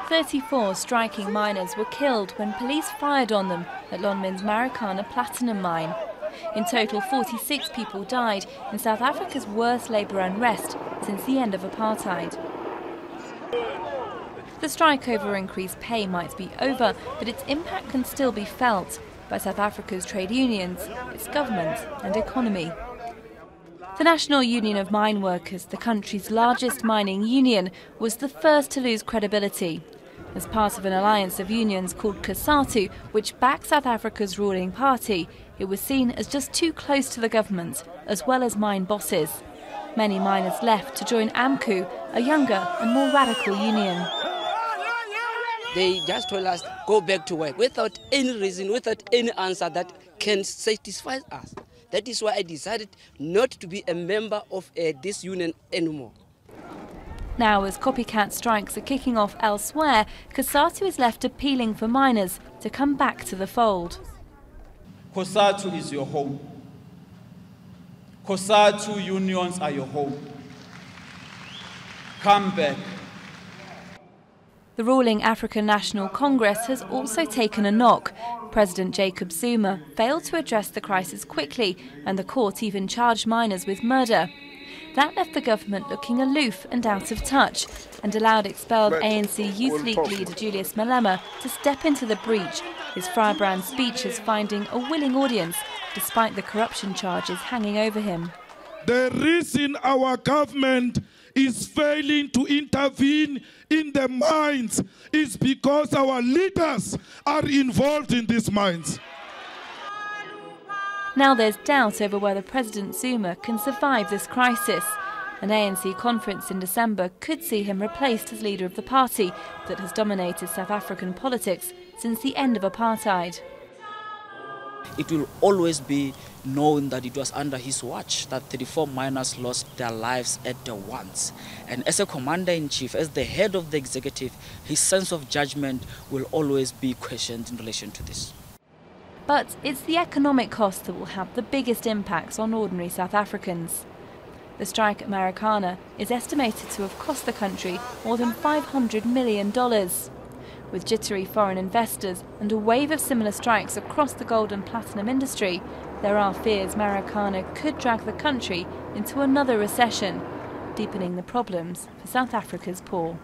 "34 striking miners were killed when police fired on them at Lonmin's Marikana platinum mine. In total, 46 people died in South Africa's worst labour unrest since the end of apartheid. The strike over increased pay might be over, but its impact can still be felt by South Africa's trade unions, its government and economy. The National Union of Mine Workers, the country's largest mining union, was the first to lose credibility. As part of an alliance of unions called COSATU, which backed South Africa's ruling party, it was seen as just too close to the government, as well as mine bosses. Many miners left to join AMCU, a younger and more radical union. They just told us, go back to work, without any reason, without any answer that can satisfy us. That is why I decided not to be a member of this union anymore. Now, as copycat strikes are kicking off elsewhere, COSATU is left appealing for miners to come back to the fold. COSATU is your home. COSATU unions are your home. Come back. The ruling African National Congress has also taken a knock. President Jacob Zuma failed to address the crisis quickly, and the court even charged miners with murder. That left the government looking aloof and out of touch, and allowed expelled ANC Youth League leader Julius Malema to step into the breach, his firebrand speeches finding a willing audience despite the corruption charges hanging over him. The reason our government is failing to intervene in the mines is because our leaders are involved in these mines. Now there's doubt over whether President Zuma can survive this crisis. An ANC conference in December could see him replaced as leader of the party that has dominated South African politics since the end of apartheid. It will always be known that it was under his watch that 34 miners lost their lives at once. And as a commander-in-chief, as the head of the executive, his sense of judgment will always be questioned in relation to this. But it's the economic cost that will have the biggest impacts on ordinary South Africans. The strike at Marikana is estimated to have cost the country more than $500 million. With jittery foreign investors and a wave of similar strikes across the gold and platinum industry, there are fears Marikana could drag the country into another recession, deepening the problems for South Africa's poor.